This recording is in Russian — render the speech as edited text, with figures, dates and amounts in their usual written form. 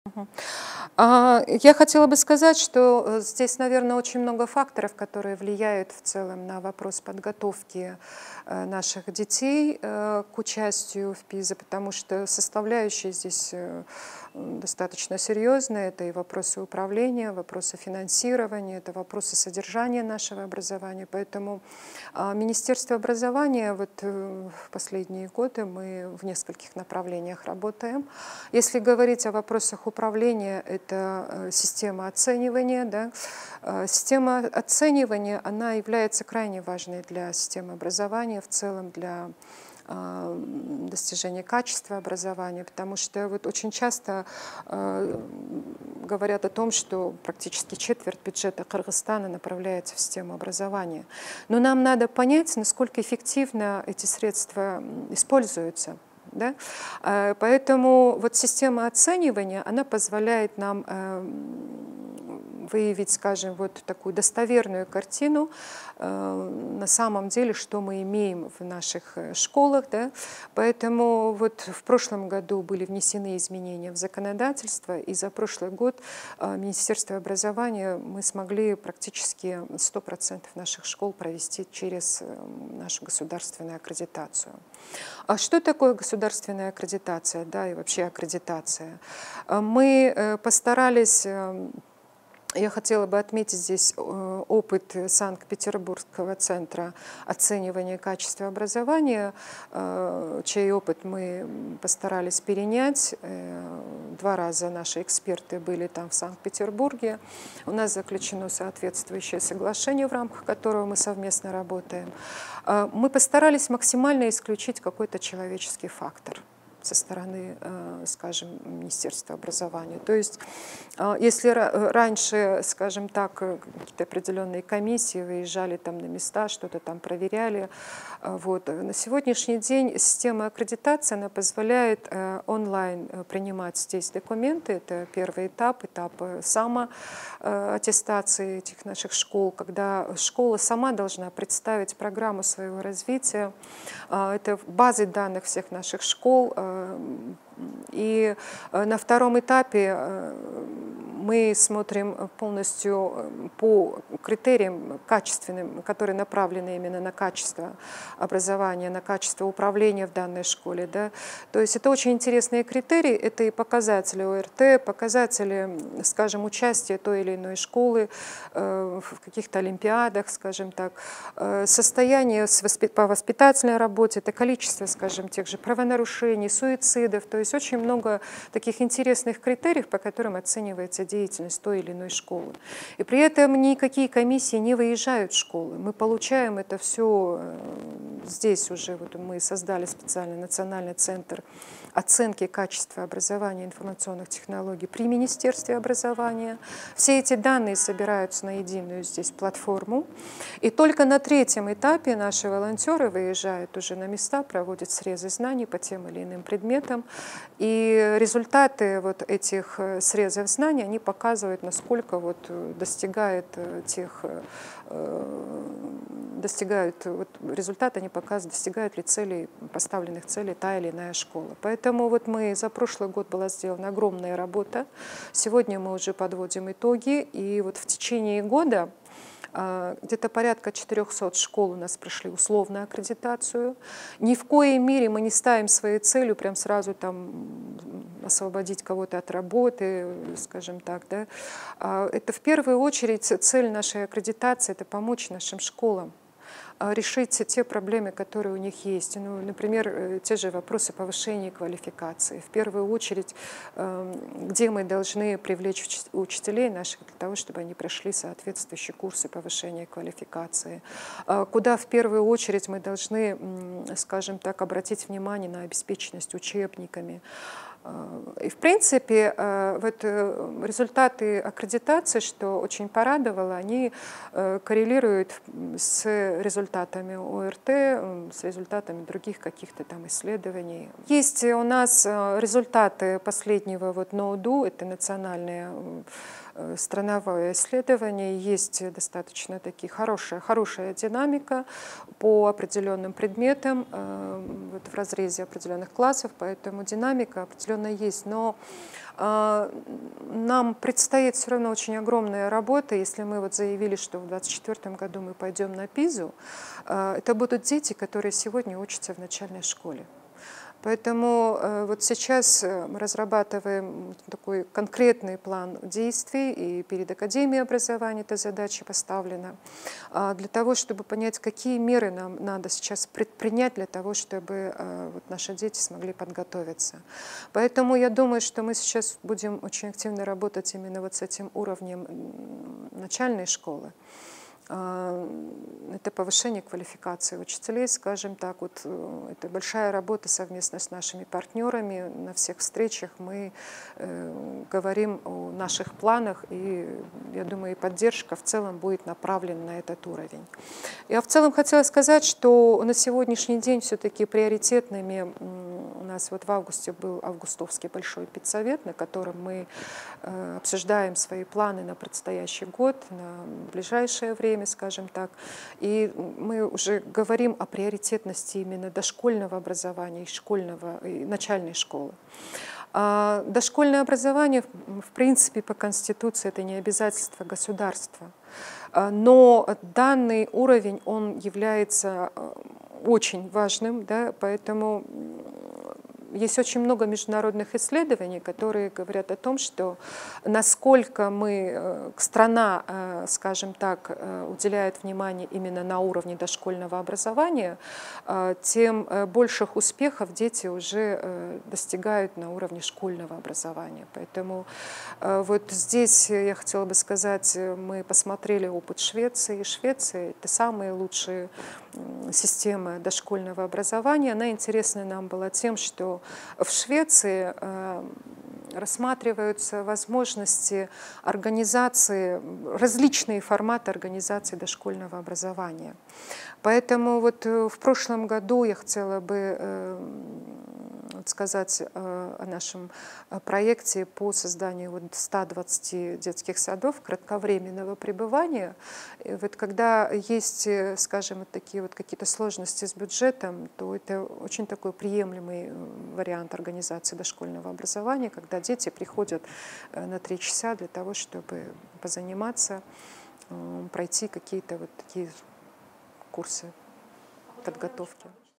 Мгм. Я хотела бы сказать, что здесь, наверное, очень много факторов, которые влияют в целом на вопрос подготовки наших детей к участию в ПИЗа, потому что составляющие здесь достаточно серьезные. Это и вопросы управления, вопросы финансирования, это вопросы содержания нашего образования. Поэтому Министерство образования в последние годы мы в нескольких направлениях работаем. Если говорить о вопросах управления, это система оценивания. Да? Система оценивания, она является крайне важной для системы образования, в целом для достижения качества образования, потому что очень часто говорят о том, что практически четверть бюджета Кыргызстана направляется в систему образования. Но нам надо понять, насколько эффективно эти средства используются. Да? Поэтому система оценивания, она позволяет нам выявить, скажем, такую достоверную картину на самом деле, что мы имеем в наших школах. Да? Поэтому в прошлом году были внесены изменения в законодательство, и за прошлый год Министерство образования мы смогли практически 100% наших школ провести через нашу государственную аккредитацию. А что такое государственная аккредитация, да, и вообще аккредитация? Мы постарались... Я хотела бы отметить здесь опыт Санкт-Петербургского центра оценивания качества образования, чей опыт мы постарались перенять. 2 раза наши эксперты были там в Санкт-Петербурге. У нас заключено соответствующее соглашение, в рамках которого мы совместно работаем. Мы постарались максимально исключить какой-то человеческий фактор со стороны, скажем, Министерства образования. То есть, если раньше, скажем так, какие-то определенные комиссии выезжали там на места, что-то там проверяли, на сегодняшний день система аккредитации, она позволяет онлайн принимать здесь документы. Это первый этап самоаттестации этих наших школ, когда школа сама должна представить программу своего развития. Это базы данных всех наших школ. И на втором этапе мы смотрим полностью по критериям качественным, которые направлены именно на качество образования, на качество управления в данной школе. Да? То есть это очень интересные критерии, это и показатели ОРТ, показатели, скажем, участия той или иной школы в каких-то олимпиадах, скажем так, состояние по воспитательной работе, это количество, скажем, тех же правонарушений, суицидов, то есть очень много таких интересных критериев, по которым оценивается деятельность той или иной школы. И при этом никакие комиссии не выезжают в школы. Мы получаем это все здесь уже. Мы создали специальный национальный центр оценки качества образования и информационных технологий при Министерстве образования. Все эти данные собираются на единую здесь платформу. И только на 3-м этапе наши волонтеры выезжают уже на места, проводят срезы знаний по тем или иным предметам. И результаты этих срезов знаний, они показывают, насколько результаты, они показывают, достигают ли целей, поставленных целей та или иная школа. Поэтому за прошлый год была сделана огромная работа. Сегодня мы уже подводим итоги, и в течение года где-то порядка 400 школ у нас прошли условную аккредитацию. Ни в коей мере мы не ставим своей целью прям сразу освободить кого-то от работы, скажем так. Да? Это в первую очередь цель нашей аккредитации – это помочь нашим школам решить те проблемы, которые у них есть. Например, те же вопросы повышения квалификации. В первую очередь, где мы должны привлечь учителей наших для того, чтобы они прошли соответствующие курсы повышения квалификации. Куда в первую очередь мы должны, скажем так, обратить внимание на обеспеченность учебниками. И, в принципе, результаты аккредитации, что очень порадовало, они коррелируют с результатами ОРТ, с результатами других каких-то исследований. Есть у нас результаты последнего НОУДУ, это национальное страновое исследование, есть достаточно хорошая динамика по определенным предметам вот в разрезе определенных классов, поэтому динамика определенно есть. Но нам предстоит все равно очень огромная работа. Если мы вот заявили, что в 2024 году мы пойдем на ПИЗу, это будут дети, которые сегодня учатся в начальной школе. Поэтому вот сейчас мы разрабатываем такой конкретный план действий, и перед Академией образования эта задача поставлена, для того, чтобы понять, какие меры нам надо сейчас предпринять для того, чтобы вот наши дети смогли подготовиться. Поэтому я думаю, что мы сейчас будем очень активно работать именно вот с этим уровнем начальной школы. Это повышение квалификации учителей, скажем так. Вот, это большая работа совместно с нашими партнерами. На всех встречах мы говорим о наших планах, и, я думаю, и поддержка в целом будет направлена на этот уровень. Я в целом хотела сказать, что на сегодняшний день все-таки приоритетными у нас вот в августе был августовский большой педсовет, на котором мы обсуждаем свои планы на предстоящий год, на ближайшее время, скажем так. И мы уже говорим о приоритетности именно дошкольного образования и начальной школы. Дошкольное образование, в принципе, по Конституции это не обязательство государства. Но данный уровень, он является очень важным, да, поэтому есть очень много международных исследований, которые говорят о том, что насколько страна, скажем так, уделяет внимание именно на уровне дошкольного образования, тем больших успехов дети уже достигают на уровне школьного образования. Поэтому вот здесь я хотела бы сказать, мы посмотрели опыт Швеции. Швеция — это самая лучшая система дошкольного образования. Она интересна нам была тем, что в Швеции рассматриваются возможности организации, различные форматы организации дошкольного образования. Поэтому вот в прошлом году я хотела бы сказать о нашем проекте по созданию вот 120 детских садов кратковременного пребывания. И вот когда есть, скажем, вот такие вот какие-то сложности с бюджетом, то это очень такой приемлемый вариант организации дошкольного образования, когда дети приходят на 3 часа для того, чтобы позаниматься, пройти какие-то вот такие курсы подготовки.